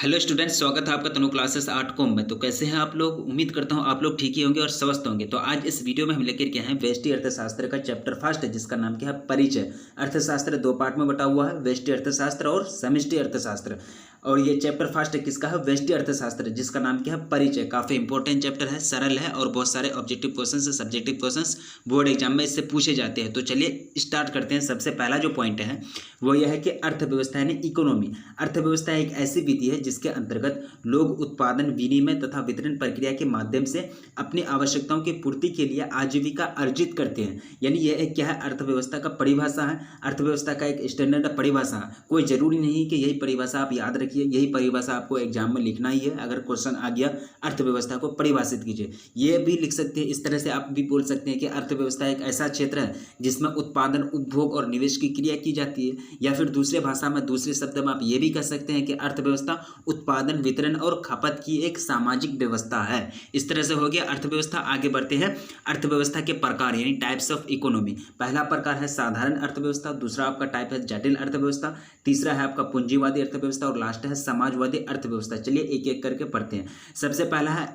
Hello students, स्वागत है आपका तनु क्लासेस आर्ट कॉम में। तो कैसे हैं आप लोग? उम्मीद करता हूं आप लोग ठीक ही होंगे और स्वस्थ होंगे। तो आज इस वीडियो में हम लेकर के हैं व्यष्टि अर्थशास्त्र का चैप्टर फर्स्ट है, जिसका नाम क्या है? परिचय। अर्थशास्त्र दो पार्ट में बटा हुआ है, व्यष्टि अर्थशास्त्र और समष्टि अर्थशास्त्र। और ये चैप्टर फर्स्ट किसका है? व्यष्टि अर्थशास्त्र, जिसका नाम क्या है? परिचय। काफी इंपॉर्टेंट चैप्टर है, सरल है और बहुत सारे ऑब्जेक्टिव क्वेश्चन से सब्जेक्टिव क्वेश्चन बोर्ड एग्जाम में इससे पूछे जाते हैं। तो चलिए स्टार्ट करते हैं। सबसे पहला जो पॉइंट है वो यह है कि अर्थव्यवस्था यानी इकोनॉमी। अर्थव्यवस्था एक ऐसी विधि है जिसके अंतर्गत लोग उत्पादन, विनिमय तथा वितरण प्रक्रिया के माध्यम से अपनी आवश्यकताओं की पूर्ति के लिए आजीविका अर्जित करते हैं। यानी यह एक क्या है? अर्थव्यवस्था का परिभाषा है। अर्थव्यवस्था का एक स्टैंडर्ड परिभाषा है। कोई जरूरी नहीं कि यही परिभाषा आप याद रखिए, यही परिभाषा आपको एग्जाम में लिखना ही है। अगर क्वेश्चन आ गया अर्थव्यवस्था को परिभाषित कीजिए, ये भी लिख सकते हैं। इस तरह से आप भी बोल सकते हैं कि अर्थव्यवस्था एक ऐसा क्षेत्र है जिसमें उत्पादन, उपभोग और निवेश की क्रिया की जाती है। या फिर दूसरे भाषा में, दूसरे शब्द में आप ये भी कह सकते हैं कि अर्थव्यवस्था उत्पादन, वितरण और खपत की एक सामाजिक व्यवस्था है। इस तरह से हो गया अर्थव्यवस्था। आगे बढ़ते हैं। अर्थव्यवस्था के प्रकार यानी टाइप्स ऑफ इकोनॉमी। पहला प्रकार है साधारण अर्थव्यवस्था, दूसरा आपका टाइप है जटिल अर्थव्यवस्था, तीसरा है आपका पूंजीवादी अर्थव्यवस्था और लास्ट है समाजवादी अर्थव्यवस्था। चलिए एक एक करके पढ़ते हैं। सबसे पहला है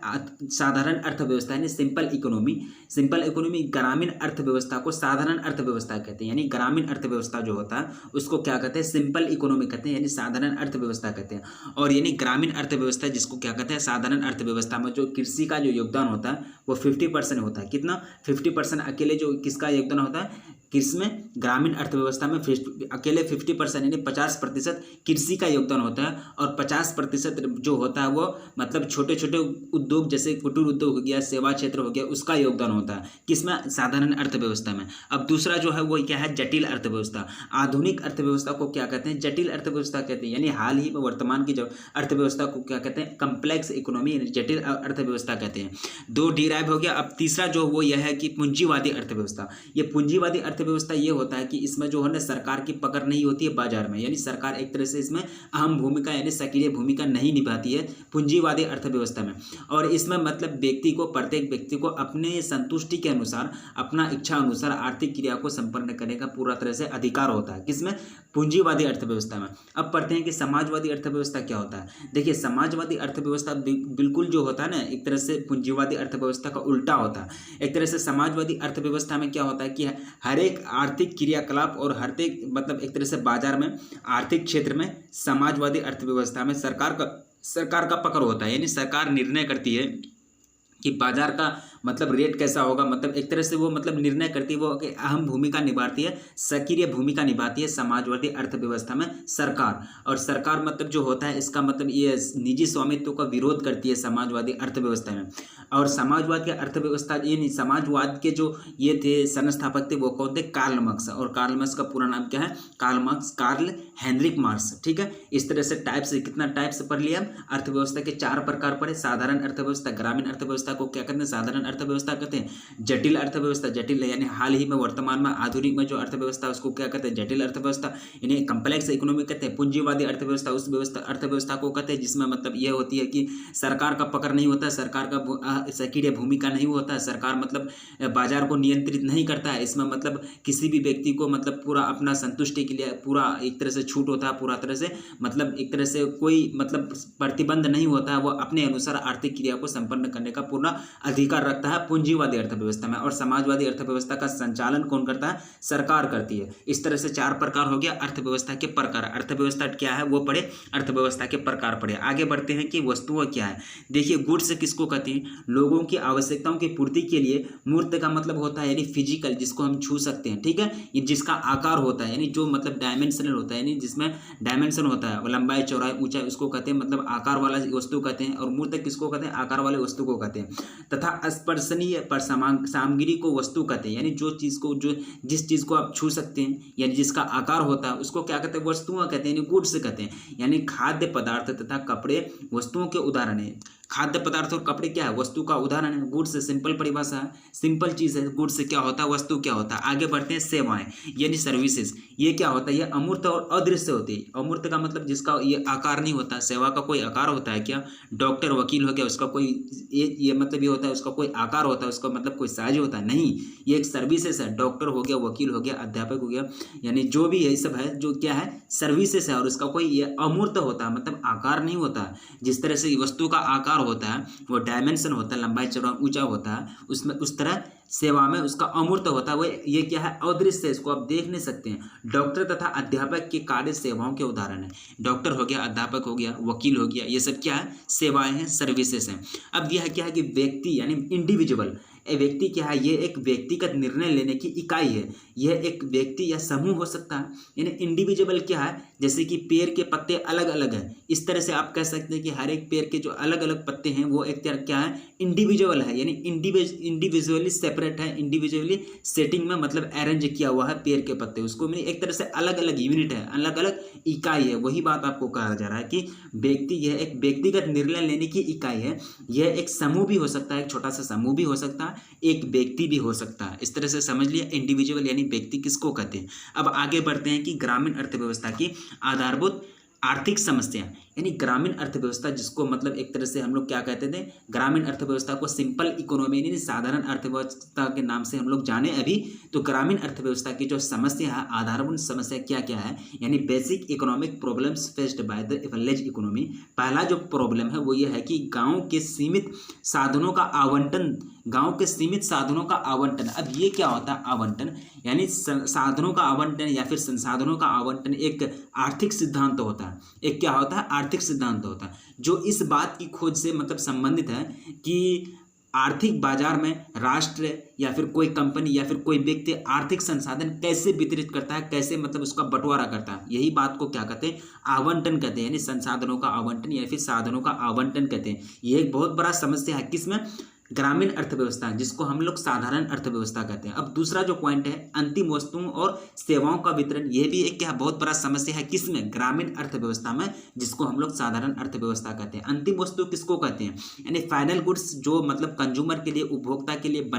साधारण अर्थव्यवस्था यानी सिंपल इकोनॉमी। सिंपल इकोनॉमी ग्रामीण अर्थव्यवस्था को साधारण अर्थव्यवस्था कहते हैं। यानी ग्रामीण अर्थव्यवस्था जो होता है उसको क्या कहते हैं? सिंपल इकोनॉमी कहते हैं, यानी साधारण अर्थव्यवस्था कहते हैं। और यानी ग्रामीण अर्थव्यवस्था जिसको क्या कहते हैं? साधारण अर्थव्यवस्था में जो कृषि का जो योगदान होता है वो 50% होता है। कितना? 50% अकेले जो किसका योगदान होता है कृषि में? ग्रामीण अर्थव्यवस्था में अकेले 50% यानी 50% कृषि का योगदान होता है और 50% जो होता है वो मतलब छोटे छोटे उद्योग जैसे कुटीर उद्योग हो गया, सेवा क्षेत्र हो गया, उसका योगदान होता है। किसमें? साधारण अर्थव्यवस्था में। अब दूसरा जो है वो क्या है? जटिल अर्थव्यवस्था। आधुनिक अर्थव्यवस्था को क्या कहते हैं? जटिल अर्थव्यवस्था कहते हैं। यानी हाल ही में वर्तमान की जो अर्थव्यवस्था को क्या कहते हैं? कम्प्लेक्स इकोनॉमी यानी जटिल अर्थव्यवस्था कहते हैं। दो डिराइव हो गया। अब तीसरा जो वो यह है कि पूंजीवादी अर्थव्यवस्था। ये पूंजीवादी अर्थव्यवस्था ये होता है कि इसमें जो है ना सरकार की पकड़ नहीं होती है बाजार में, यानी सरकार एक तरह से इसमें अहम भूमिका यानी सक्रिय भूमिका नहीं निभाती है पूंजीवादी अर्थव्यवस्था में। और इसमें मतलब व्यक्ति को, प्रत्येक व्यक्ति को अपने संतुष्टि के अनुसार, अपना इच्छा अनुसार आर्थिक क्रिया को संपन्न करने का पूरा तरह से अधिकार होता है। किसमें? पूंजीवादी अर्थव्यवस्था में। अब पढ़ते हैं कि समाजवादी अर्थव्यवस्था क्या होता है। देखिए समाजवादी अर्थव्यवस्था बिल्कुल जो होता है ना एक तरह से पूंजीवादी अर्थव्यवस्था का उल्टा होता है। एक तरह से समाजवादी अर्थव्यवस्था में क्या होता है कि हर एक आर्थिक क्रियाकलाप और हर एक मतलब एक तरह से बाजार में, आर्थिक क्षेत्र में, समाजवादी अर्थव्यवस्था में सरकार का पकड़ होता है। यानी सरकार निर्णय करती है कि बाजार का मतलब रेट कैसा होगा। मतलब एक तरह से वो मतलब निर्णय करती है, वो अहम भूमिका निभाती है, सक्रिय भूमिका निभाती है समाजवादी अर्थव्यवस्था में सरकार। और सरकार मतलब जो होता है इसका मतलब ये निजी स्वामित्व का विरोध करती है समाजवादी अर्थव्यवस्था में। और समाजवाद की अर्थव्यवस्था यानी समाजवाद के जो ये थे संस्थापक थे वो कौन थे? Karl Marx. और कार्ल मार्क्स का पूरा नाम क्या है? Karl Marx, Karl Heinrich Marx. ठीक है। इस तरह से टाइप्स, कितना टाइप्स पढ़ लिया? अर्थव्यवस्था के 4 प्रकार पढ़े। साधारण अर्थव्यवस्था, ग्रामीण अर्थव्यवस्था को क्या कहते हैं? साधारण अर्थव्यवस्था कहते हैं। जटिल अर्थव्यवस्था, जटिल यानी हाल ही में वर्तमान में आधुनिक में जो अर्थव्यवस्था उसको क्या कहते हैं? जटिल अर्थव्यवस्था। इन्हें कम्प्लेक्स इकोनॉमी कहते हैं। पूंजीवादी अर्थव्यवस्था उस अर्थव्यवस्था को कहते हैं जिसमें मतलब यह होती है कि सरकार का पकड़ नहीं होता, सरकार का सक्रिय भूमिका नहीं होता है, सरकार मतलब बाजार को नियंत्रित नहीं करता है। इसमें मतलब किसी भी व्यक्ति को मतलब पूरा अपना संतुष्टि के लिए पूरा एक तरह से छूट होता है, पूरा तरह से मतलब एक तरह से कोई मतलब प्रतिबंध नहीं होता है, वो अपने अनुसार आर्थिक क्रिया को संपन्न करने का पूर्ण अधिकार रखता है पूंजीवादी अर्थव्यवस्था में। और समाजवादी अर्थव्यवस्था का संचालन कौन करता है? सरकार करती है। इस तरह से 4 प्रकार हो गया अर्थव्यवस्था के प्रकार। अर्थव्यवस्था क्या है वो पढ़े, अर्थव्यवस्था के प्रकार पढ़े। आगे बढ़ते हैं कि वस्तुएं क्या है। देखिए गुड्स किसको कहते हैं? लोगों की आवश्यकताओं की पूर्ति के लिए मूर्त का मतलब होता है यानी फिजिकल, जिसको हम छू सकते हैं। ठीक है। ये जिसका आकार होता है यानी जो मतलब डायमेंशनल होता है, यानी जिसमें डायमेंशन होता है, लंबाई, चौड़ाई, ऊंचाई, उसको कहते हैं मतलब आकार वाला वस्तु कहते हैं। और मूर्त किसको कहते हैं? आकार वाले वस्तु को कहते हैं। तथा स्पर्शनीय पर सामग्री को वस्तु कहते हैं। यानी जो चीज को, जो जिस चीज को आप छू सकते हैं यानी जिसका आकार होता है उसको क्या कहते हैं? वस्तुएं कहते हैं, यानी गुड्स कहते हैं। यानी खाद्य पदार्थ तथा कपड़े वस्तुओं के उदाहरण है। खाद्य पदार्थ और कपड़े क्या है, वस्तु का उदाहरण है। गुड्स सिंपल परिभाषा है, सिंपल चीज़ है। गुड्स क्या होता है, वस्तु क्या होता है। आगे बढ़ते हैं, सेवाएं यानी सर्विसेज, ये क्या होता है, ये अमूर्त और अदृश्य होती है। अमूर्त का मतलब जिसका ये आकार नहीं होता, सेवा का कोई आकार होता है क्या, डॉक्टर वकील हो गया, उसका कोई ये मतलब ये होता है, उसका कोई आकार होता है, उसका मतलब कोई साइज होता है, नहीं, ये एक सर्विसेज है। डॉक्टर हो गया, वकील हो गया, अध्यापक हो गया, यानी जो भी है सब है, जो क्या है, सर्विसेज है। और उसका कोई ये अमूर्त होता है, मतलब आकार नहीं होता। जिस तरह से वस्तु का आकार होता है, वो डायमेंशन होता है, लंबाई चौड़ा ऊंचा होता है, उसमें उस तरह सेवा में उसका अमूर्त होता है। वो ये क्या है, अदृश्य है, इसको आप देख नहीं सकते हैं। डॉक्टर तथा अध्यापक के कार्य सेवाओं के उदाहरण है। डॉक्टर हो गया, अध्यापक हो गया, वकील हो गया, ये सब क्या है, सेवाएं हैं, सर्विसेज हैं। अब यह क्या है कि व्यक्ति यानी इंडिविजुअल, व्यक्ति क्या है, ये एक व्यक्तिगत निर्णय लेने की इकाई है। यह एक व्यक्ति या समूह हो सकता है। यानी इंडिविजुअल क्या है, जैसे कि पेड़ के पत्ते अलग अलग हैं, इस तरह से आप कह सकते हैं कि हर एक पेड़ के जो अलग अलग पत्ते हैं वो एक तरह क्या है, इंडिविजुअल है, यानी इंडिविजुअली सेपरेट है, इंडिविजुअली सेटिंग में मतलब अरेंज किया हुआ है पेड़ के पत्ते, उसको मैंने एक तरह से अलग अलग यूनिट है, अलग अलग इकाई है। वही बात आपको कहा जा रहा है कि व्यक्ति यह एक व्यक्तिगत निर्णय लेने की इकाई है। यह एक समूह भी हो सकता है, एक छोटा सा समूह भी हो सकता है, एक व्यक्ति भी हो सकता है। इस तरह से समझ लिया इंडिविजुअल यानी व्यक्ति किसको कहते हैं। अब आगे बढ़ते हैं कि ग्रामीण अर्थव्यवस्था की आधारभूत आर्थिक समस्या, यानी ग्रामीण अर्थव्यवस्था जिसको मतलब एक तरह से हम लोग क्या कहते थे, ग्रामीण अर्थव्यवस्था को सिंपल इकोनॉमी यानी साधारण अर्थव्यवस्था के नाम से हम लोग जाने अभी। तो ग्रामीण अर्थव्यवस्था की जो समस्या है, आधारभूत समस्या क्या क्या है, यानी basic economic problems faced by the village economy. पहला जो प्रॉब्लम है वो ये है कि गाँव के सीमित साधनों का आवंटन, गांव के सीमित साधनों का आवंटन। अब ये क्या होता है आवंटन, यानी साधनों का आवंटन या फिर संसाधनों का आवंटन एक आर्थिक सिद्धांत होता है। एक क्या होता है, आर्थिक सिद्धांत होता है, जो इस बात की खोज से मतलब संबंधित है कि आर्थिक बाजार में राष्ट्र या फिर कोई कंपनी या फिर कोई व्यक्ति आर्थिक संसाधन कैसे वितरित करता है, कैसे मतलब उसका बंटवारा करता है। यही बात को क्या कहते हैं, आवंटन कहते हैं, यानी संसाधनों का आवंटन या फिर साधनों का आवंटन कहते हैं। ये एक बहुत बड़ा समस्या है किसमें, ग्रामीण अर्थव्यवस्था, जिसको हम लोग साधारण अर्थव्यवस्था कहते हैं। अब दूसरा जो पॉइंट है अंतिम वस्तुओं और सेवाओं का वितरण, ये भी एक क्या बहुत बड़ा समस्या है किसमें, ग्रामीण अर्थव्यवस्था में, जिसको हम लोग साधारण अर्थव्यवस्था कहते हैं। अंतिम वस्तु किसको कहते हैं, यानी फाइनल गुड्स, जो मतलब कंज्यूमर के लिए, उपभोक्ता के लिए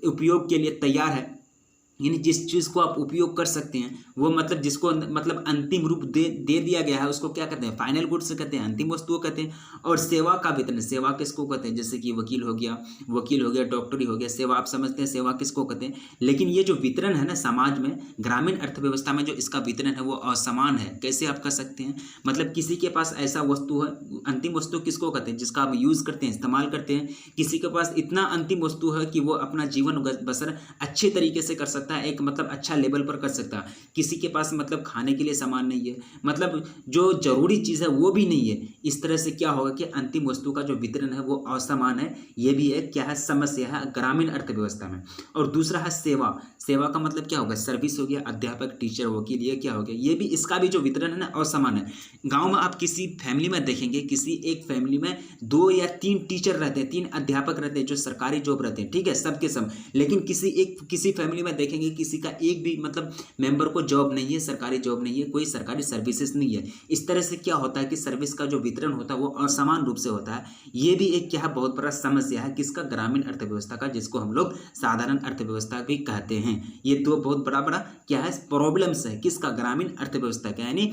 उपयोग के लिए तैयार है, यानी जिस चीज़ को आप उपयोग कर सकते हैं, वो मतलब जिसको मतलब अंतिम रूप दे दिया गया है, उसको क्या कहते हैं, फाइनल गुड्स कहते हैं, अंतिम वस्तुओं कहते हैं। और सेवा का वितरण, सेवा किसको कहते हैं, जैसे कि वकील हो गया, डॉक्टरी हो गया, सेवा आप समझते हैं, सेवा किसको कहते हैं। लेकिन ये जो वितरण है ना समाज में, ग्रामीण अर्थव्यवस्था में जो इसका वितरण है वो असमान है। कैसे आप कह सकते हैं, मतलब किसी के पास ऐसा वस्तु है, अंतिम वस्तु किसको कहते हैं, जिसका आप यूज़ करते हैं, इस्तेमाल करते हैं। किसी के पास इतना अंतिम वस्तु है कि वो अपना जीवन बसर अच्छे तरीके से कर सकता है, एक मतलब अच्छा लेवल पर कर सकता है। किसी के पास मतलब खाने के लिए सामान नहीं है, मतलब जो जरूरी चीज़ है वो भी नहीं है। इस तरह से क्या होगा कि अंतिम वस्तु का जो वितरण है वो असमान है। ये भी एक क्या है, समस्या है ग्रामीण अर्थव्यवस्था में। और दूसरा है सेवा, सेवा का मतलब क्या होगा, सर्विस हो गया, अध्यापक, टीचर, वकील, ये क्या हो गया, ये भी इसका भी जो वितरण है ना असमान है। गाँव में आप किसी फैमिली में देखेंगे, किसी एक फैमिली में 2 या 3 टीचर रहते हैं, 3 अध्यापक रहते हैं जो सरकारी जॉब रहते हैं, ठीक है, सबके सब। लेकिन किसी फैमिली में देखेंगे किसी का एक भी मतलब मेंबर को जॉब नहीं है, सरकारी जॉब नहीं है, कोई सरकारी सर्विसेज नहीं है। इस तरह से क्या होता है कि सर्विस का जो वितरण होता है वो असमान रूप से होता है। ये भी एक क्या है, बहुत बड़ा समस्या है किसका, ग्रामीण अर्थव्यवस्था का, जिसको हम लोग साधारण अर्थव्यवस्था भी कहते हैं। ये दो बहुत बड़ा क्या है, प्रॉब्लम्स है किसका, ग्रामीण अर्थव्यवस्था का, यानी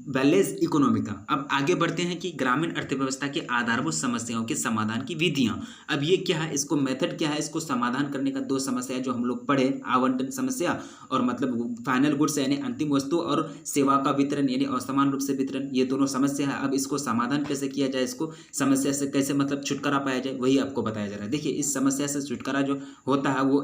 विलेज इकोनॉमी का। अब आगे बढ़ते हैं कि ग्रामीण अर्थव्यवस्था के आधारभूत समस्याओं के समाधान की विधियां। अब ये क्या है, इसको मेथड क्या है, इसको समाधान करने का 2 समस्या जो हम लोग पढ़े, आवंटन समस्या और मतलब फाइनल गुड्स यानी अंतिम वस्तु, और सेवा का वितरण यानी असमान रूप से वितरण, ये दोनों समस्या है। अब इसको समाधान कैसे किया जाए, इसको समस्या से कैसे मतलब छुटकारा पाया जाए, वही आपको बताया जा रहा है। देखिए इस समस्या से छुटकारा जो होता है वो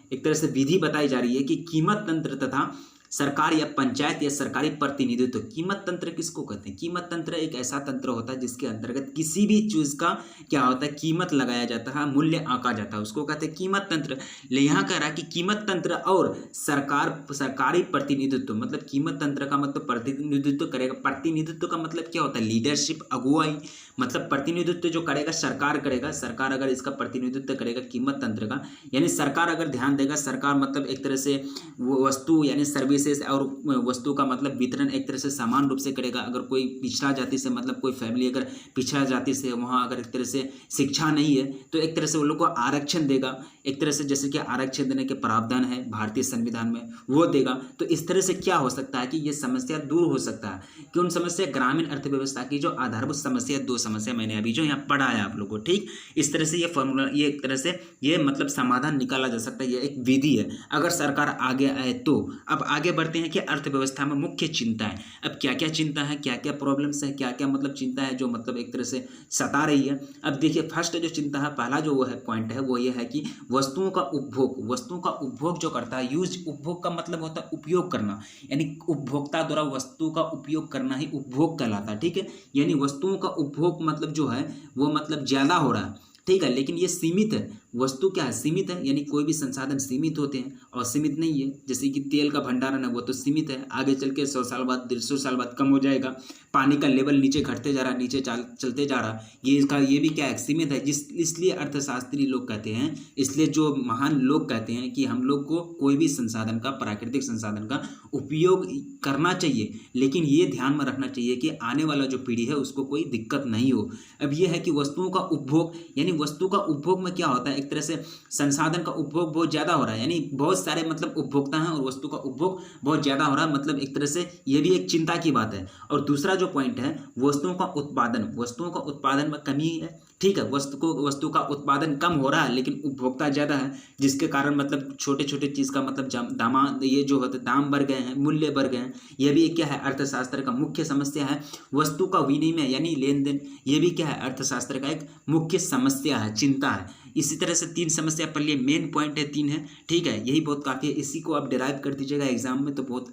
एक तरह से विधि बताई जा रही है कि कीमत तंत्र तथा सरकार या पंचायत या सरकारी प्रतिनिधित्व। कीमत तंत्र किसको कहते हैं, कीमत तंत्र एक ऐसा तंत्र होता है जिसके अंतर्गत किसी भी चीज का क्या होता है, कीमत लगाया जाता है, मूल्य आंका जाता है, उसको कहते हैं कीमत तंत्र। यहाँ कह रहा है कि कीमत तंत्र और सरकारी प्रतिनिधित्व, मतलब कीमत तंत्र का मतलब प्रतिनिधित्व करेगा, प्रतिनिधित्व का मतलब क्या होता है, लीडरशिप, अगुवाई, मतलब प्रतिनिधित्व जो करेगा सरकार करेगा, सरकार अगर इसका प्रतिनिधित्व करेगा कीमत तंत्र का, यानी सरकार अगर ध्यान देगा, सरकार मतलब एक तरह से वो वस्तु यानी सर्विस विशेष और वस्तु का मतलब वितरण एक तरह से समान रूप से करेगा। अगर कोई पिछड़ा जाति से मतलब कोई फैमिली अगर पिछड़ा जाति से वहाँ अगर एक तरह से शिक्षा नहीं है तो एक तरह से वो लोग को आरक्षण देगा, एक तरह से जैसे कि आरक्षण देने के प्रावधान है भारतीय संविधान में वो देगा। तो इस तरह से क्या हो सकता है कि ये समस्या दूर हो सकता है कि उन समस्या ग्रामीण अर्थव्यवस्था की जो आधारभूत समस्या, दो समस्या मैंने अभी जो यहाँ पढ़ा है आप लोगों को, ठीक। इस तरह से ये फॉर्मूला, ये एक तरह से ये मतलब समाधान निकाला जा सकता है, ये एक विधि है अगर सरकार आगे आए तो। अब आगे बढ़ते हैं कि अर्थव्यवस्था में मुख्य चिंता है। अब क्या क्या चिंता है, क्या क्या प्रॉब्लम्स है, क्या क्या मतलब चिंता है जो मतलब एक तरह से सता रही है। अब देखिए फर्स्ट जो चिंता है, पहला जो वो है पॉइंट है वो ये है कि वस्तुओं का उपभोग, वस्तुओं का उपभोग जो करता है, यूज, उपभोग का मतलब होता है उपयोग करना, यानी उपभोक्ता द्वारा वस्तु का उपयोग करना ही उपभोग कहलाता है, ठीक है। यानी वस्तुओं का उपभोग मतलब जो है वो मतलब ज़्यादा हो रहा है, ठीक है, लेकिन ये सीमित है। वस्तु क्या है, सीमित है, यानी कोई भी संसाधन सीमित होते हैं और सीमित नहीं है। जैसे कि तेल का भंडारण है वो तो सीमित है, आगे चल के 100 साल बाद 150 साल बाद कम हो जाएगा। पानी का लेवल नीचे घटते जा रहा है, नीचे चलते जा रहा, ये भी क्या है, सीमित है। इसलिए अर्थशास्त्री लोग कहते हैं, इसलिए जो महान लोग कहते हैं कि हम लोग को कोई भी संसाधन का, प्राकृतिक संसाधन का उपयोग करना चाहिए, लेकिन ये ध्यान में रखना चाहिए कि आने वाला जो पीढ़ी है उसको कोई दिक्कत नहीं हो। अब ये है कि वस्तुओं का उपभोग, यानी वस्तु का उपभोग में क्या होता है, एक तरह से संसाधन का उपभोग बहुत ज़्यादा हो रहा है, यानी बहुत सारे मतलब उपभोक्ता हैं और वस्तु का उपभोग बहुत ज़्यादा हो रहा है, मतलब एक तरह से ये भी एक चिंता की बात है। और दूसरा जो पॉइंट है, वस्तुओं का उत्पादन, वस्तुओं का उत्पादन में कमी है, ठीक है। वस्तु का उत्पादन कम हो रहा है लेकिन उपभोक्ता ज़्यादा है, जिसके कारण मतलब छोटे छोटे चीज़ का मतलब ये जो होते दाम बढ़ गए हैं, मूल्य बढ़ गए हैं। यह भी क्या है, अर्थशास्त्र का मुख्य समस्या है। वस्तु का विनिमय यानी लेन देन, ये भी क्या है, अर्थशास्त्र का एक मुख्य समस्या है, चिंता है। इसी तरह से 3 समस्या पढ़ लिए, मेन पॉइंट है 3 है, ठीक है। यही बहुत काफ़ी है, इसी को आप डिराइव कर दीजिएगा एग्जाम में तो बहुत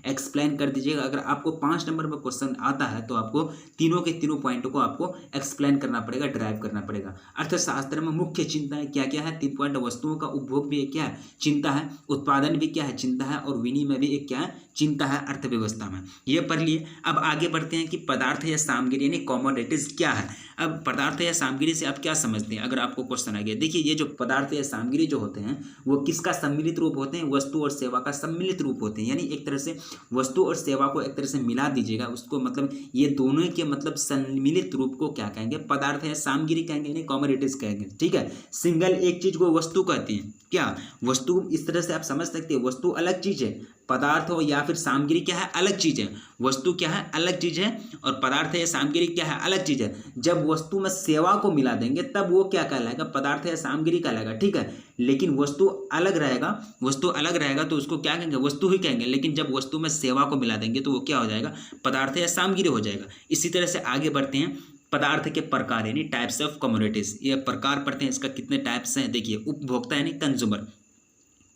एक्सप्लेन कर दीजिएगा। अगर आपको 5 नंबर में क्वेश्चन आता है तो आपको तीनों के तीनों पॉइंटों को आपको एक्सप्लेन करना पड़ेगा, ड्राइव करना पड़ेगा। अर्थशास्त्र में मुख्य चिंता है, क्या क्या है, 3 पॉइंट। वस्तुओं का उपभोग भी एक क्या है, चिंता है, उत्पादन भी क्या है, चिंता है, और विनिमय भी एक क्या है, चिंता है अर्थव्यवस्था में। ये पढ़ लिए। अब आगे बढ़ते हैं कि पदार्थ या सामग्री यानी कॉमोडिटीज क्या है। अब पदार्थ या सामग्री से आप क्या समझते हैं, अगर आपको क्वेश्चन आ गया। देखिए ये जो पदार्थ या सामग्री जो होते हैं वो किसका सम्मिलित रूप होते हैं, वस्तु और सेवा का सम्मिलित रूप होते हैं। यानी एक तरह से वस्तु और सेवा को एक तरह से मिला दीजिएगा, उसको मतलब ये दोनों के मतलब सम्मिलित रूप को क्या कहेंगे, पदार्थ या सामग्री कहेंगे, यानी कॉमोडिटीज कहेंगे, ठीक है। सिंगल एक चीज को वस्तु कहते हैं, क्या वस्तु, इस तरह से आप समझ सकते हैं। वस्तु अलग चीज है, पदार्थ हो या फिर सामग्री क्या है, अलग चीज है। वस्तु क्या है, अलग चीज है, और पदार्थ या सामग्री क्या है, अलग चीज है। जब वस्तु में सेवा को मिला देंगे तब वो क्या कहलाएगा, पदार्थ या सामग्री कहलाएगा, ठीक है। लेकिन वस्तु अलग रहेगा तो उसको क्या कहेंगे, वस्तु ही कहेंगे। लेकिन जब वस्तु में सेवा को मिला देंगे तो वो क्या हो जाएगा, पदार्थ या सामग्री हो जाएगा। इसी तरह से आगे बढ़ते हैं, पदार्थ के प्रकार यानी टाइप्स ऑफ कमोडिटीज। ये प्रकार पढ़ते हैं, इसका कितने टाइप्स हैं। देखिए उपभोक्ता यानी कंज्यूमर,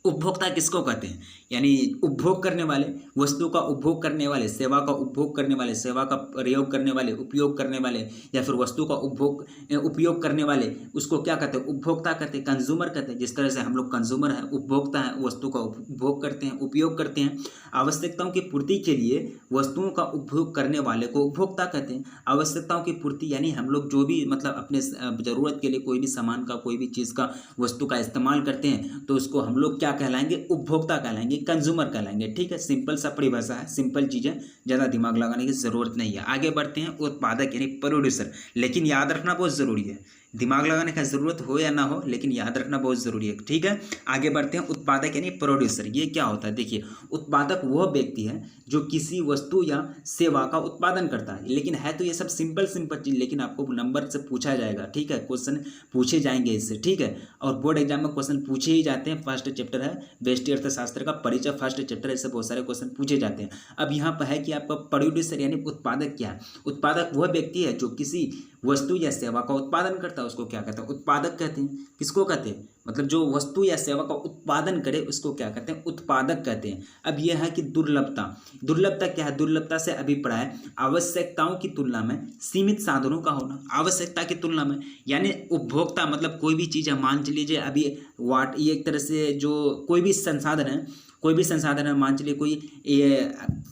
उपभोक्ता किसको कहते हैं, यानी उपभोग करने वाले, वस्तु का उपभोग करने वाले, सेवा का उपभोग करने वाले, सेवा का प्रयोग करने वाले, उपयोग करने वाले, या फिर वस्तु का उपयोग करने वाले, उसको क्या कहते हैं, उपभोक्ता कहते हैं, कंज्यूमर कहते हैं। जिस तरह से हम लोग कंज्यूमर हैं, उपभोक्ता हैं, वस्तु का उपभोग करते हैं, उपयोग करते हैं। आवश्यकताओं की पूर्ति के लिए वस्तुओं का उपभोग करने वाले को उपभोक्ता कहते हैं। आवश्यकताओं की पूर्ति यानी हम लोग जो भी मतलब अपने ज़रूरत के लिए कोई भी सामान का, कोई भी चीज़ का, वस्तु का इस्तेमाल करते हैं तो उसको हम लोग क्या कहलाएंगे, उपभोक्ता कहलाएंगे, कंज्यूमर कहलाएंगे, ठीक है। सिंपल सा परिभाषा है, सिंपल चीज़ है, ज़्यादा दिमाग लगाने की ज़रूरत नहीं है। आगे बढ़ते हैं, उत्पादक यानी प्रोड्यूसर। लेकिन याद रखना बहुत ज़रूरी है, दिमाग लगाने का ज़रूरत हो या ना हो, लेकिन याद रखना बहुत ज़रूरी है, ठीक है। आगे बढ़ते हैं, उत्पादक यानी प्रोड्यूसर। ये क्या होता है, देखिए उत्पादक वह व्यक्ति है जो किसी वस्तु या सेवा का उत्पादन करता है। लेकिन है तो ये सब सिंपल चीज़, लेकिन आपको नंबर से पूछा जाएगा, ठीक है, क्वेश्चन पूछे जाएंगे इससे, ठीक है। और बोर्ड एग्जाम में क्वेश्चन पूछे ही जाते हैं। फर्स्ट चैप्टर है व्यष्टि अर्थशास्त्र का परिचय, फर्स्ट चैप्टर है, इससे बहुत सारे क्वेश्चन पूछे जाते हैं। अब यहाँ पर है कि आपका प्रोड्यूसर यानी उत्पादक क्या है। उत्पादक वह व्यक्ति है जो किसी वस्तु या सेवा का उत्पादन करता है, उसको क्या कहते हैं, उत्पादक कहते हैं। किसको कहते हैं, मतलब जो वस्तु या सेवा का उत्पादन करे उसको क्या कहते हैं, उत्पादक कहते हैं। अब यह है कि दुर्लभता क्या है, दुर्लभता से अभी पढ़ा है, आवश्यकताओं की तुलना में सीमित साधनों का होना। आवश्यकता की तुलना में यानी उपभोक्ता मतलब कोई भी चीज़ है, मान लीजिए अभी ये एक तरह से जो कोई भी संसाधन है, कोई भी संसाधन है, मान चलिए कोई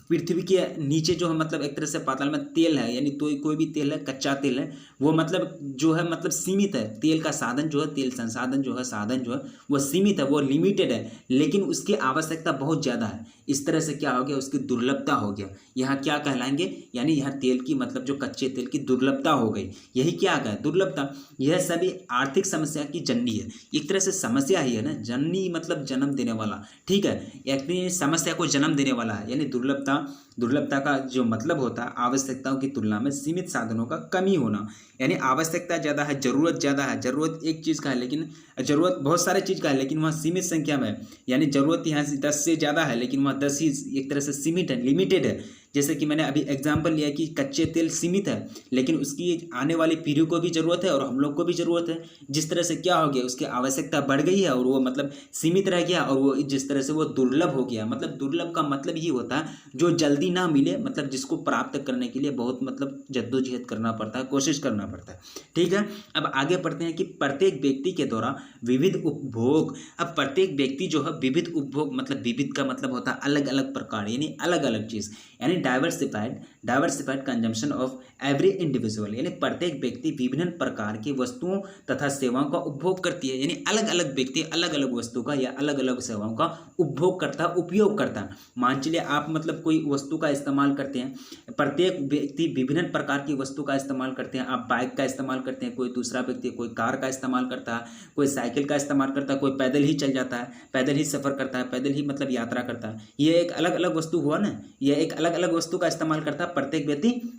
पृथ्वी के नीचे जो है मतलब एक तरह से पाताल में तेल है, यानी तो कोई भी तेल है, कच्चा तेल है, वो मतलब जो है मतलब सीमित है। तेल का साधन जो है, तेल संसाधन जो है, साधन जो है वो सीमित है, वो लिमिटेड है, लेकिन उसकी आवश्यकता बहुत ज़्यादा है। इस तरह से क्या हो गया, उसकी दुर्लभता हो गया। यहाँ क्या कहलाएंगे, यानी यहाँ तेल की मतलब जो कच्चे तेल की दुर्लभता हो गई, यही क्या है, दुर्लभता। यह सभी आर्थिक समस्या की जननी है। एक तरह से समस्या ही है ना, जननी मतलब जन्म देने वाला, ठीक है, यानी समस्या को जन्म देने वाला है। यानी दुर्लभता का जो मतलब होता है आवश्यकताओं की तुलना में सीमित साधनों का कमी होना। यानी आवश्यकता ज़्यादा है, ज़रूरत ज़्यादा है, ज़रूरत एक चीज़ का है, लेकिन ज़रूरत बहुत सारे चीज़ का है, लेकिन वहाँ सीमित संख्या में है। यानी ज़रूरत यहाँ से 10 से ज़्यादा है, लेकिन वहाँ 10 ही एक तरह से सीमित है, लिमिटेड है। जैसे कि मैंने अभी एग्जाम्पल लिया कि कच्चे तेल सीमित है, लेकिन उसकी आने वाली पीढ़ी को भी ज़रूरत है और हम लोग को भी ज़रूरत है। जिस तरह से क्या हो गया, उसकी आवश्यकता बढ़ गई है और वो मतलब सीमित रह गया, और वो जिस तरह से वो दुर्लभ हो गया। मतलब दुर्लभ का मतलब ये होता है जो जल्दी ना मिले, मतलब जिसको प्राप्त करने के लिए बहुत मतलब जद्दोजहद करना पड़ता है, कोशिश करना पड़ता है, ठीक है। अब आगे पढ़ते हैं कि प्रत्येक व्यक्ति के द्वारा विविध उपभोग। अब प्रत्येक व्यक्ति जो है विविध उपभोग, मतलब विविध का मतलब होता है अलग अलग प्रकार, यानी अलग अलग चीज़, यानी diversified consumption of every individual. यानी प्रत्येक व्यक्ति विभिन्न प्रकार की वस्तुओं तथा सेवाओं का उपभोग करती है। यानी अलग अलग व्यक्ति अलग अलग वस्तु का या अलग अलग सेवाओं का उपभोग करता है, उपयोग करता है। मान चलिए आप मतलब कोई वस्तु का इस्तेमाल करते हैं, प्रत्येक व्यक्ति विभिन्न प्रकार की वस्तु का इस्तेमाल करते हैं। आप बाइक का इस्तेमाल करते हैं, कोई दूसरा व्यक्ति कोई कार का इस्तेमाल करता है, कोई साइकिल का इस्तेमाल करता है, कोई पैदल ही चल जाता है, पैदल ही सफ़र करता है, पैदल ही मतलब यात्रा करता है। ये एक अलग अलग वस्तु हुआ ना, यह एक अलग अलग वस्तु का इस्तेमाल करता है। प्रत्येक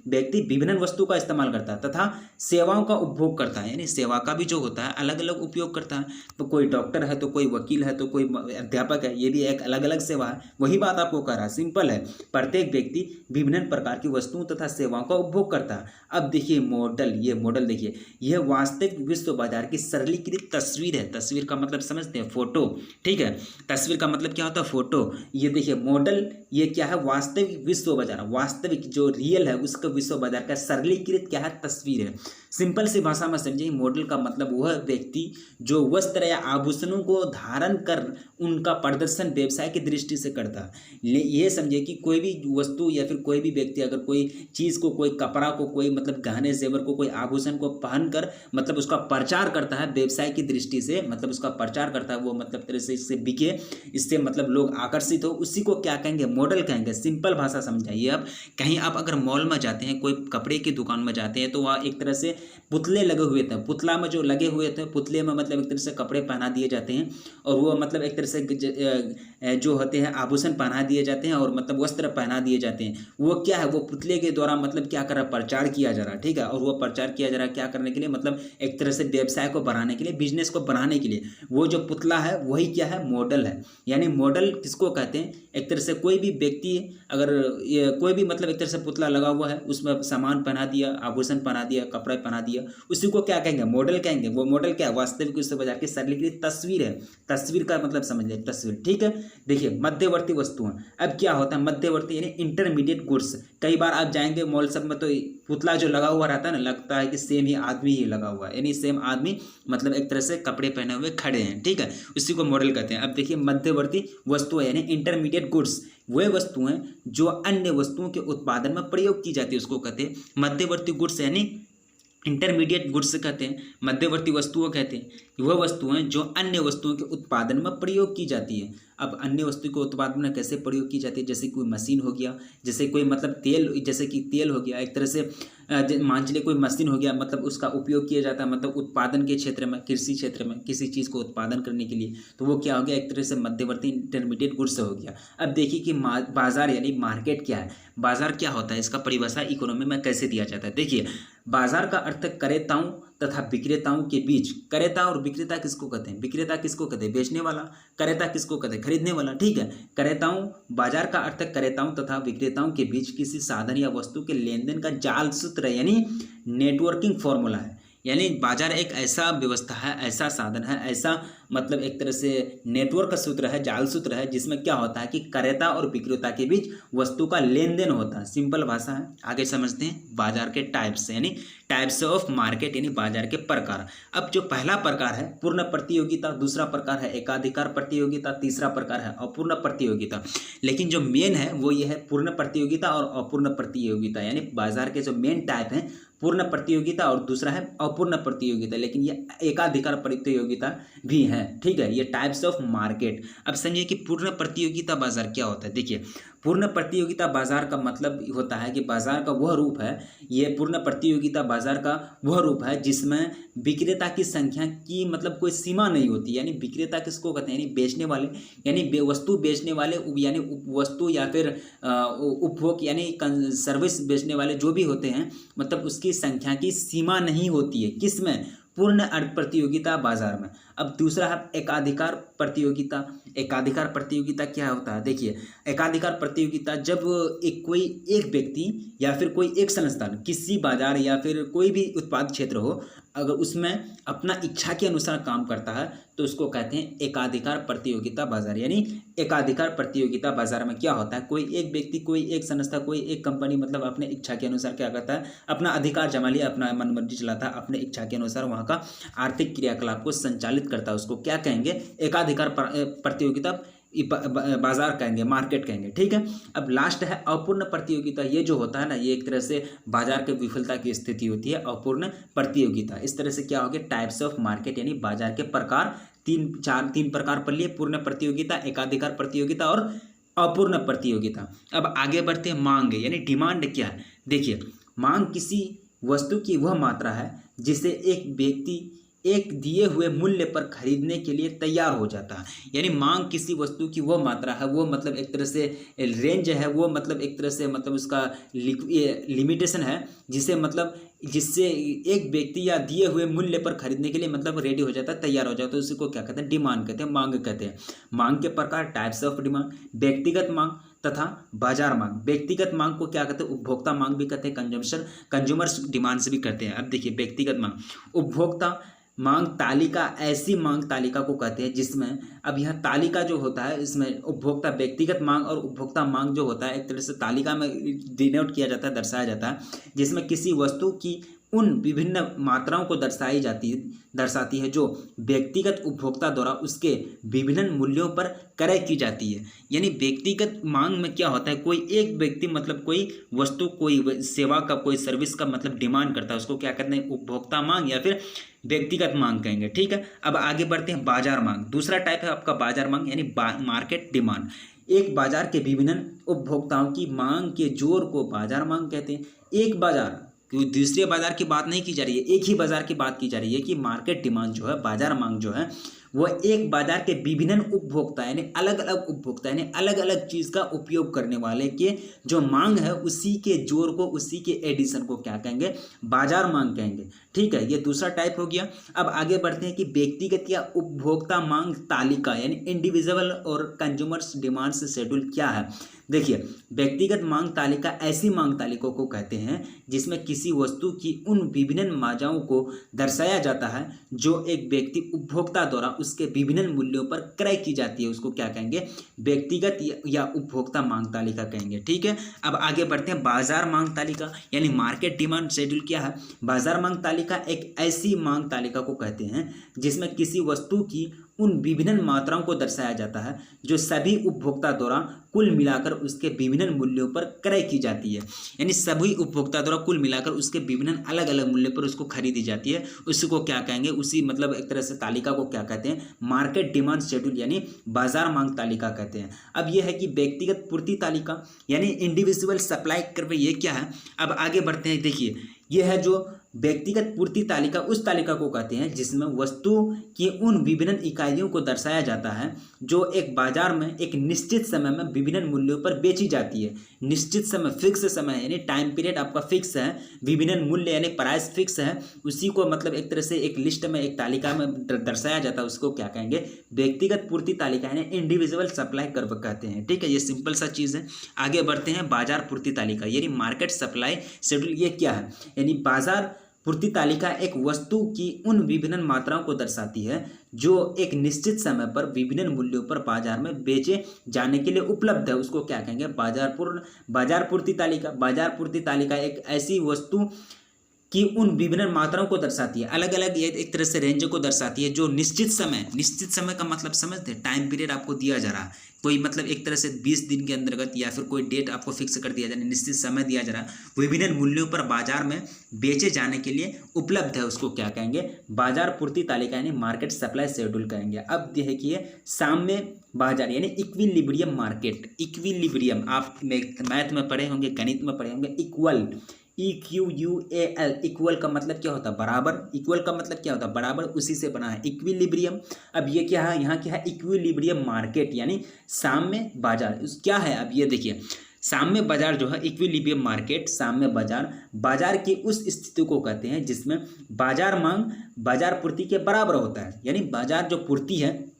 व्यक्ति विभिन्न वस्तु का इस्तेमाल करता है तथा सेवाओं का उपभोग करता है। यानी सेवा का भी जो होता है अलग अलग उपयोग करता है। तो कोई डॉक्टर है, तो कोई वकील है, तो कोई अध्यापक है, ये भी एक अलग अलग सेवा है। वही बात आपको कह रहा है, सिंपल है। प्रत्येक व्यक्ति विभिन्न प्रकार की वस्तुओं तथा सेवाओं का उपभोग करता है। अब देखिए मॉडल, ये मॉडल देखिए, यह वास्तविक विश्व बाजार की सरलीकृत तस्वीर है। तस्वीर का मतलब समझते हैं, फोटो, ठीक है। तस्वीर का मतलब क्या होता है, फोटो। ये देखिए मॉडल, ये क्या है, वास्तविक विश्व बाजार, वास्तविक जो रियल है उसका विश्व बाजार का सरलीकृत क्या है, तस्वीर है। सिंपल सी भाषा में समझिए, मॉडल का मतलब वह व्यक्ति जो वस्त्र या आभूषणों को धारण कर उनका प्रदर्शन व्यवसाय की दृष्टि से करता है। ये समझिए कि कोई भी वस्तु या फिर कोई भी व्यक्ति अगर कोई चीज़ को, कोई कपड़ा को, कोई मतलब गहने जेवर को, कोई आभूषण को पहनकर मतलब उसका प्रचार करता है व्यवसाय की दृष्टि से, मतलब उसका प्रचार करता है, वो मतलब तरह से इससे बिके, इससे मतलब लोग आकर्षित हो, उसी को क्या कहेंगे, मॉडल कहेंगे। सिंपल भाषा समझाइए। अब कहीं आप अगर मॉल में जाते हैं, कोई कपड़े की दुकान में जाते हैं, तो वहाँ एक तरह से पुतले लगे हुए थे, पुतला में जो लगे हुए थे, पुतले में मतलब एक तरह से कपड़े पहना दिए जाते हैं, और वो मतलब एक तरह से जो होते हैं आभूषण पहना दिए जाते हैं, और मतलब वस्त्र पहना दिए जाते हैं। वो क्या है, वो पुतले के द्वारा मतलब क्या कर रहा है, प्रचार किया जा रहा है, ठीक है। और वो प्रचार किया जा रहा है क्या करने के लिए, मतलब एक तरह से व्यवसाय को बढ़ाने के लिए, बिजनेस को बढ़ाने के लिए। वो जो पुतला है वही क्या है, मॉडल है। यानी मॉडल किसको कहते हैं, एक तरह से कोई भी व्यक्ति अगर कोई भी मतलब एक तरह से पुतला लगा हुआ है, उसमें सामान पहना दिया, आभूषण पहना दिया, कपड़ा पहना दिया, उसी को क्या कहेंगे, मॉडल कहेंगे। वो मॉडल क्या है, वास्तविक विश्व बाजार की सरलीकृत तस्वीर है। तस्वीर का मतलब समझ लें, तस्वीर, ठीक है। देखिए मध्यवर्ती वस्तुएं, अब क्या होता है मध्यवर्ती, यानी इंटरमीडिएट गुड्स। कई बार आप जाएंगे मॉल सब में, तो पुतला जो लगा हुआ रहता है ना, लगता है कि सेम ही आदमी ही लगा हुआ है, यानी सेम आदमी मतलब एक तरह से कपड़े पहने हुए खड़े हैं, ठीक है, उसी को मॉडल कहते हैं। अब देखिए मध्यवर्ती वस्तुएं यानी इंटरमीडिएट गुड्स, वे वस्तुएं जो अन्य वस्तुओं के उत्पादन में प्रयोग की जाती है, उसको कहते हैं मध्यवर्ती गुड्स, यानी इंटरमीडिएट गुड्स कहते हैं, मध्यवर्ती वस्तुओं कहते हैं। वह वस्तुएं जो अन्य वस्तुओं के उत्पादन में प्रयोग की जाती है। अब अन्य वस्तु के उत्पादन में कैसे प्रयोग की जाती है, जैसे कोई मशीन हो गया, जैसे कोई मतलब तेल, जैसे कि तेल हो गया, एक तरह से मान चलिए कोई मशीन हो गया, मतलब उसका उपयोग किया जाता है मतलब उत्पादन के क्षेत्र में, कृषि क्षेत्र में किसी चीज़ को उत्पादन करने के लिए, तो वो क्या हो गया, एक तरह से मध्यवर्ती इंटरमीडिएट गुड्स हो गया। अब देखिए कि बाजार यानी मार्केट क्या है, बाजार क्या होता है, इसका परिभाषा इकोनॉमी में कैसे दिया जाता है। देखिए बाजार का अर्थ क्रेताओं तथा विक्रेताओं के बीच, क्रेता और विक्रेता किसको कहते हैं, विक्रेता किसको कहते हैं, बेचने वाला, क्रेता किसको कहते हैं, खरीदने वाला, ठीक है। क्रेताओं, बाजार का अर्थ क्रेताओं तथा विक्रेताओं के बीच किसी साधन या वस्तु के लेन देन का जाल सूत्र यानी नेटवर्किंग फॉर्मूला है। यानी बाजार एक ऐसा व्यवस्था है, ऐसा साधन है, ऐसा मतलब एक तरह से नेटवर्क का सूत्र है, जाल सूत्र है, जिसमें क्या होता है कि क्रेता और विक्रेता के बीच वस्तु का लेन देन होता है। सिंपल भाषा है। आगे समझते हैं बाजार के टाइप्स, यानी टाइप्स ऑफ मार्केट, यानी बाजार के प्रकार। अब जो पहला प्रकार है पूर्ण प्रतियोगिता, दूसरा प्रकार है एकाधिकार प्रतियोगिता, तीसरा प्रकार है अपूर्ण प्रतियोगिता। लेकिन जो मेन है वो ये है पूर्ण प्रतियोगिता और अपूर्ण प्रतियोगिता, यानी बाजार के जो मेन टाइप हैं पूर्ण प्रतियोगिता और दूसरा है अपूर्ण प्रतियोगिता, लेकिन ये एकाधिकार प्रतियोगिता भी है। ठीक है, ये टाइप्स ऑफ मार्केट। अब समझिए कि पूर्ण प्रतियोगिता बाजार क्या होता है। देखिए, पूर्ण प्रतियोगिता बाजार का मतलब होता है कि बाजार का वह रूप है, ये पूर्ण प्रतियोगिता बाजार का वह रूप है जिसमें विक्रेता की संख्या की मतलब कोई सीमा नहीं होती। यानी विक्रेता किसको कहते हैं, यानी बेचने वाले, यानी वस्तु बेचने वाले, यानी वस्तु या फिर उपभोग यानी सर्विस बेचने वाले जो भी होते हैं, मतलब उसकी संख्या की सीमा नहीं होती है। किसमें? पूर्ण प्रतियोगिता बाजार में। अब दूसरा है एकाधिकार प्रतियोगिता। एकाधिकार प्रतियोगिता क्या होता है? देखिए, एकाधिकार प्रतियोगिता जब कोई एक व्यक्ति या फिर कोई एक संस्थान किसी बाजार या फिर कोई भी उत्पाद क्षेत्र हो, अगर उसमें अपना इच्छा के अनुसार काम करता है तो उसको कहते हैं एकाधिकार प्रतियोगिता बाजार। यानी एकाधिकार प्रतियोगिता बाजार में क्या होता है, कोई एक व्यक्ति, कोई एक संस्था, कोई एक कंपनी मतलब अपने इच्छा के अनुसार क्या करता है, अपना अधिकार जमा लिया, अपना मनमर्जी चलाता है, अपने इच्छा के अनुसार वहाँ का आर्थिक क्रियाकलाप को संचालित करता है। उसको क्या कहेंगे? एकाधिकार प्रतियोगिता बाजार कहेंगे, मार्केट कहेंगे। ठीक है। अब लास्ट है अपूर्ण प्रतियोगिता। ये जो होता है ना, ये एक तरह से बाजार के विफलता की स्थिति होती है, अपूर्ण प्रतियोगिता। इस तरह से क्या हो गया, टाइप्स ऑफ मार्केट, यानी बाजार के प्रकार तीन प्रकार पर लिए, पूर्ण प्रतियोगिता, एकाधिकार प्रतियोगिता और अपूर्ण प्रतियोगिता। अब आगे बढ़ते हैं मांग, यानी डिमांड क्या है। देखिए, मांग किसी वस्तु की वह मात्रा है जिसे एक व्यक्ति एक दिए हुए मूल्य पर खरीदने के लिए तैयार हो जाता है। यानी मांग किसी वस्तु की वो मात्रा है, वो मतलब एक तरह से रेंज है, वो मतलब एक तरह से मतलब उसका लिमिटेशन है, जिससे एक व्यक्ति या दिए हुए मूल्य पर खरीदने के लिए मतलब रेडी हो जाता है, तैयार हो जाता है, उसी को क्या कहते हैं, डिमांड कहते हैं, मांग कहते हैं। मांग के प्रकार टाइप्स ऑफ डिमांड, व्यक्तिगत मांग तथा बाजार मांग। व्यक्तिगत मांग को क्या कहते हैं, उपभोक्ता मांग भी कहते हैं, कंज्यूमर्स डिमांड्स भी कहते हैं। अब देखिए, व्यक्तिगत मांग, उपभोक्ता मांग तालिका, ऐसी मांग तालिका को कहते हैं जिसमें, अब यह तालिका जो होता है इसमें उपभोक्ता व्यक्तिगत मांग और उपभोक्ता मांग जो होता है एक तरह से तालिका में डिनोट किया जाता है, दर्शाया जाता है, जिसमें किसी वस्तु की उन विभिन्न मात्राओं को दर्शाती है जो व्यक्तिगत उपभोक्ता द्वारा उसके विभिन्न मूल्यों पर क्रय की जाती है। यानी व्यक्तिगत मांग में क्या होता है, कोई एक व्यक्ति मतलब कोई वस्तु, कोई सेवा का, कोई सर्विस का मतलब डिमांड करता है, उसको क्या कहते हैं, उपभोक्ता मांग या फिर व्यक्तिगत मांग कहेंगे। ठीक है। अब आगे बढ़ते हैं बाजार मांग। दूसरा टाइप है आपका बाजार मांग, यानी मार्केट डिमांड। एक बाजार के विभिन्न उपभोक्ताओं की मांग के जोड़ को बाजार मांग कहते हैं। एक बाजार, क्योंकि दूसरे बाजार की बात नहीं की जा रही है, एक ही बाजार की बात की जा रही है कि मार्केट डिमांड जो है, बाजार मांग जो है, वह एक बाजार के विभिन्न उपभोक्ता यानी अलग अलग उपभोक्ता यानी अलग अलग चीज़ का उपयोग करने वाले के जो मांग है, उसी के जोड़ को, उसी के एडिशन को क्या कहेंगे, बाजार मांग कहेंगे। ठीक है, ये दूसरा टाइप हो गया। अब आगे बढ़ते हैं कि व्यक्तिगत या उपभोक्ता मांग तालिका, यानी इंडिविजुअल और कंज्यूमर्स डिमांड्स शेड्यूल क्या है। देखिए, व्यक्तिगत मांग तालिका ऐसी मांग तालिका को कहते हैं जिसमें किसी वस्तु की उन विभिन्न मात्राओं को दर्शाया जाता है जो एक व्यक्ति उपभोक्ता द्वारा उसके विभिन्न मूल्यों पर क्रय की जाती है, उसको क्या कहेंगे, व्यक्तिगत या उपभोक्ता मांग तालिका कहेंगे। ठीक है। अब आगे बढ़ते हैं बाजार मांग तालिका, यानी मार्केट डिमांड शेड्यूल क्या है। बाजार मांग तालिका एक ऐसी मांग तालिका को कहते हैं जिसमें किसी वस्तु की उन विभिन्न मात्राओं को दर्शाया जाता है जो सभी उपभोक्ता द्वारा कुल मिलाकर उसके विभिन्न मूल्यों पर क्रय की जाती है। यानी सभी उपभोक्ता द्वारा कुल मिलाकर उसके विभिन्न अलग अलग मूल्य पर उसको खरीदी जाती है, उसी को क्या कहेंगे, उसी मतलब एक तरह से तालिका को क्या कहते हैं, मार्केट डिमांड शेड्यूल यानी बाजार मांग तालिका कहते हैं। अब यह है कि व्यक्तिगत पूर्ति तालिका यानी इंडिविजुअल सप्लाई कर्व, ये क्या है। अब आगे बढ़ते हैं। देखिए, यह है जो व्यक्तिगत पूर्ति तालिका, उस तालिका को कहते हैं जिसमें वस्तु की उन विभिन्न इकाइयों को दर्शाया जाता है जो एक बाजार में एक निश्चित समय में विभिन्न मूल्यों पर बेची जाती है। निश्चित समय, फिक्स समय यानी टाइम पीरियड आपका फिक्स है, विभिन्न मूल्य यानी प्राइस फिक्स है, उसी को मतलब एक तरह से एक लिस्ट में, एक तालिका में दर्शाया जाता है, उसको क्या कहेंगे, व्यक्तिगत पूर्ति तालिका यानी इंडिविजुअल सप्लाई कर्व कहते हैं। ठीक है, ये सिंपल सा चीज़ है। आगे बढ़ते हैं बाजार पूर्ति तालिका यानी मार्केट सप्लाई शेड्यूल, ये क्या है, यानी बाजार पूर्ति तालिका एक वस्तु की उन विभिन्न मात्राओं को दर्शाती है जो एक निश्चित समय पर विभिन्न मूल्यों पर बाजार में बेचे जाने के लिए उपलब्ध है। उसको क्या कहेंगे? बाजार पूर्ति तालिका। बाजार पूर्ति तालिका एक ऐसी वस्तु कि उन विभिन्न मात्राओं को दर्शाती है, अलग अलग ये एक तरह से रेंज को दर्शाती है, जो निश्चित समय का मतलब समझते हैं, टाइम पीरियड आपको दिया जा रहा है, कोई मतलब एक तरह से 20 दिन के अंतर्गत या फिर कोई डेट आपको फिक्स कर दिया जा रहा है, निश्चित समय दिया जा रहा है, विभिन्न मूल्यों पर बाजार में बेचे जाने के लिए उपलब्ध है, उसको क्या कहेंगे? बाजार पूर्ति तालिका यानी मार्केट सप्लाई शेड्यूल कहेंगे। अब देखिए साम्य बाजार यानी इक्विलिब्रियम मार्केट। इक्विलिब्रियम आप मैथ में पढ़े होंगे, गणित में पढ़े होंगे। इक्वल, EQUAL, इक्वल का मतलब क्या होता है? बराबर। इक्वल का मतलब क्या होता है? बराबर, उसी से बना है इक्विलिब्रियम। अब ये क्या है? यहाँ क्या है? इक्विलिब्रियम मार्केट यानी साम्य बाजार। क्या है? अब ये देखिए, साम्य बाजार जो है, इक्विलिब्रियम मार्केट, साम्य बाजार, बाजार की उस स्थिति को कहते हैं जिसमें बाजार मांग बाजार पूर्ति के बराबर होता है। यानी बाजार जो पूर्ति है,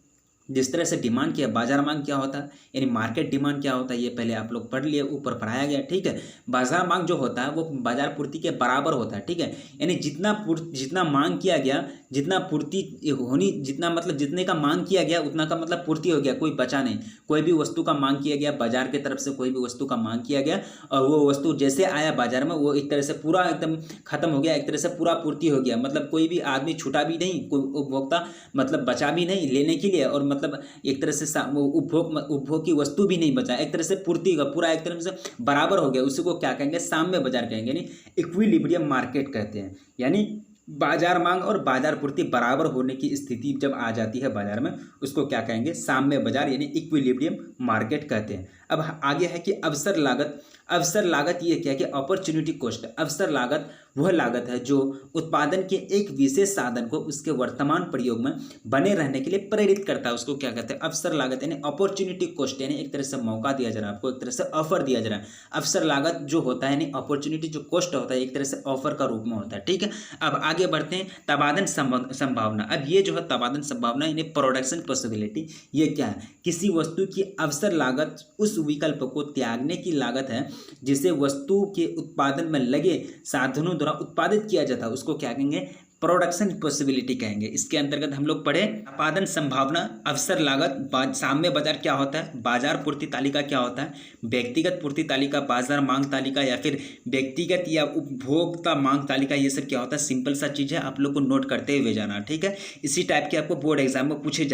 जिस तरह से डिमांड किया, बाजार मांग क्या होता है, यानी मार्केट डिमांड क्या होता है, ये पहले आप लोग पढ़ लिए, ऊपर पढ़ाया गया, ठीक है। बाजार मांग जो होता है वो बाजार पूर्ति के बराबर होता है, ठीक है। यानी जितना मांग किया गया, जितना पूर्ति होनी, जितना मतलब जितने का मांग किया गया उतना का मतलब पूर्ति हो गया, कोई बचा नहीं। कोई भी वस्तु का मांग किया गया, बाजार की तरफ से कोई भी वस्तु का मांग किया गया और वो वस्तु जैसे आया बाजार में, वो एक तरह से पूरा एकदम खत्म हो गया, एक तरह से पूरा पूर्ति हो गया। मतलब कोई भी आदमी छूटा भी नहीं, कोई उपभोक्ता मतलब बचा भी नहीं लेने के लिए, और मतलब एक तरह से उपभोग की वस्तु भी नहीं बचा, एक तरह से पूर्ति का पूरा एक तरह से बराबर हो गया। उसी को क्या कहेंगे? साम्य बाजार कहेंगे, यानी इक्विलिब्रियम मार्केट कहते हैं। यानी बाजार मांग और बाजार पूर्ति बराबर होने की स्थिति जब आ जाती है बाजार में, उसको क्या कहेंगे? साम्य बाजार यानी इक्विलिब्रियम मार्केट कहते हैं। अब आगे है कि अवसर लागत। अवसर लागत ये क्या है कि अपॉर्चुनिटी कॉस्ट। अवसर लागत वह लागत है जो उत्पादन के एक विशेष साधन को उसके वर्तमान प्रयोग में बने रहने के लिए प्रेरित करता है, उसको क्या कहते हैं? अवसर लागत यानी अपॉर्चुनिटी कॉस्ट, यानी एक तरह से मौका दिया जा रहा है आपको, एक तरह से ऑफर दिया जा रहा है। अवसर लागत जो होता है यानी अपॉर्चुनिटी जो कॉस्ट होता है, एक तरह से ऑफर का रूप में होता है, ठीक है। अब आगे बढ़ते हैं, तबादन संभावना। अब ये जो है तबादन संभावना यानी प्रोडक्शन पॉसिबिलिटी, ये क्या है? किसी वस्तु की अवसर लागत उस विकल्प को त्यागने की लागत है जिसे वस्तु के उत्पादन में लगे साधनों द्वारा उत्पादित किया जाता है, उसको क्या कहेंगे? प्रोडक्शन पॉसिबिलिटी कहेंगे। इसके अंतर्गत हम लोग पढ़े उत्पादन संभावना, अवसर लागत, साम्य बाजार क्या होता है, बाजार पूर्ति तालिका क्या होता है, व्यक्तिगत पूर्ति तालिका, बाजार मांग तालिका या फिर व्यक्तिगत या उपभोक्ता मांग तालिका, ये सब क्या होता है? सिंपल सा चीज़ है, आप लोग को नोट करते हुए जाना, ठीक है। इसी टाइप के आपको बोर्ड एग्जाम में पूछे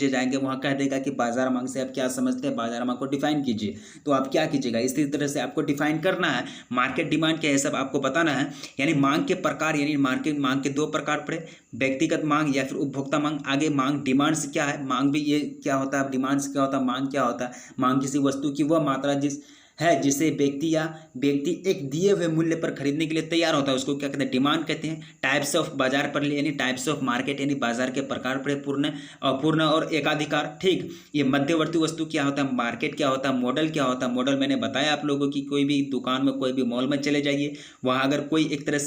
जाएंगे, वहाँ कह देगा कि बाजार मांग से आप क्या समझते हैं, बाजार मांग को डिफाइन कीजिए। तो आप क्या कीजिएगा? इसी तरह से आपको डिफाइन करना है। मार्केट डिमांड क्या है, सब आपको बताना है। यानी मांग के प्रकार, यानी मार्केट मांग के दो प्रकार पड़े, व्यक्तिगत मांग या फिर उपभोक्ता मांग। आगे मांग डिमांड्स क्या है, मांग भी ये क्या होता है, डिमांड्स क्या होता है, मांग क्या होता है? मांग किसी वस्तु की वह मात्रा जिसे व्यक्ति एक दिए हुए मूल्य पर खरीदने के लिए तैयार होता है, उसको क्या कहते हैं? डिमांड कहते हैं। टाइप्स ऑफ बाजार पर यानी टाइप्स ऑफ मार्केट यानी बाजार के प्रकार पर पूर्ण और एकाधिकार, ठीक। ये मध्यवर्ती वस्तु क्या होता है, मार्केट क्या होता है, मॉडल क्या होता है। मॉडल मैंने बताया आप लोगों की, कोई भी दुकान में, कोई भी मॉल में चले जाइए, वहाँ अगर कोई एक तरह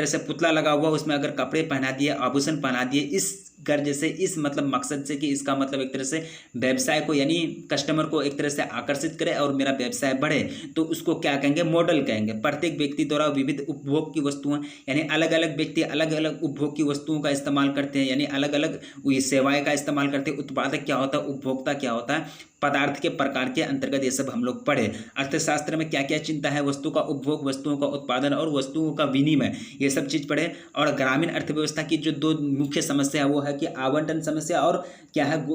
से पुतला लगा हुआ, उसमें अगर कपड़े पहना दिए, आभूषण पहना दिए, इस गर्ज से, इस मतलब मकसद से कि इसका मतलब एक तरह से व्यवसाय को यानी कस्टमर को एक तरह से आकर्षित करे और मेरा व्यवसाय बढ़े, तो उसको क्या कहेंगे? मॉडल कहेंगे। प्रत्येक व्यक्ति द्वारा विविध उपभोग की वस्तुएं, यानी अलग अलग व्यक्ति अलग अलग उपभोग की वस्तुओं का इस्तेमाल करते हैं, यानी अलग अलग सेवाएं का इस्तेमाल करते हैं। उत्पादक क्या होता है, उपभोक्ता क्या होता है, पदार्थ के प्रकार के अंतर्गत ये सब हम लोग पढ़े। अर्थशास्त्र में क्या क्या चिंता है, वस्तु का उपभोग, वस्तुओं का उत्पादन और वस्तुओं का विनिमय, ये सब चीज़ पढ़े। और ग्रामीण अर्थव्यवस्था की जो दो मुख्य समस्या है वो है कि आवंटन समस्या और क्या है,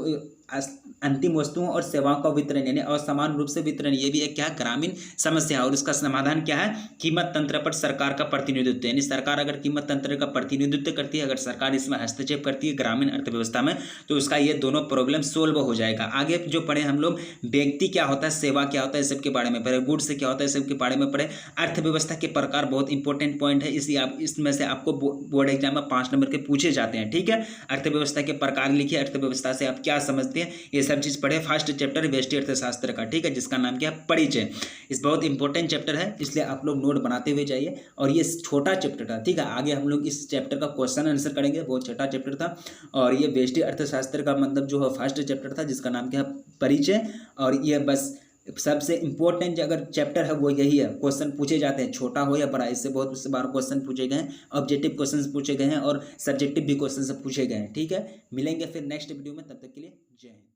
अंतिम वस्तुओं और सेवाओं का वितरण यानी असमान रूप से वितरण, ये भी एक क्या है? ग्रामीण समस्या है। और इसका समाधान क्या है? कीमत तंत्र पर सरकार का प्रतिनिधित्व, यानी सरकार अगर कीमत तंत्र का प्रतिनिधित्व करती है, अगर सरकार इसमें हस्तक्षेप करती है ग्रामीण अर्थव्यवस्था में, तो उसका ये दोनों प्रॉब्लम सोल्व हो जाएगा। आगे जो पढ़े हम लोग, व्यक्ति क्या होता है, सेवा क्या होता है, सबके बारे में पढ़े, गुड्स क्या होता है, सबके बारे में पढ़े। अर्थव्यवस्था के प्रकार बहुत इंपॉर्टेंट पॉइंट है, इसमें से आपको बोर्ड एग्जाम में 5 नंबर के पूछे जाते हैं, ठीक है। अर्थव्यवस्था के प्रकार लिखिए, अर्थव्यवस्था से आप क्या समझते हैं, ये सब चीज़ पढ़े। फर्स्ट चैप्टर व्यष्टि अर्थशास्त्र का, ठीक है, जिसका नाम क्या है? परिचय। इस बहुत इंपॉर्टेंट चैप्टर है, इसलिए आप लोग नोट बनाते हुए जाइए। और ये छोटा चैप्टर था, ठीक है। आगे हम लोग इस चैप्टर का क्वेश्चन आंसर करेंगे, बहुत छोटा चैप्टर था। और ये व्यष्टि अर्थशास्त्र का मतलब जो है फर्स्ट चैप्टर था, जिसका नाम क्या है? परिचय। और ये बस सबसे इम्पोर्टेंट अगर चैप्टर है वो यही है, क्वेश्चन पूछे जाते हैं, छोटा हो या बड़ा, इससे बहुत उससे बार क्वेश्चन पूछे गए हैं, ऑब्जेक्टिव क्वेश्चन पूछे गए हैं और सब्जेक्टिव भी क्वेश्चन पूछे गए हैं। ठीक है, मिलेंगे फिर नेक्स्ट वीडियो में, तब तक के लिए जय हिंद।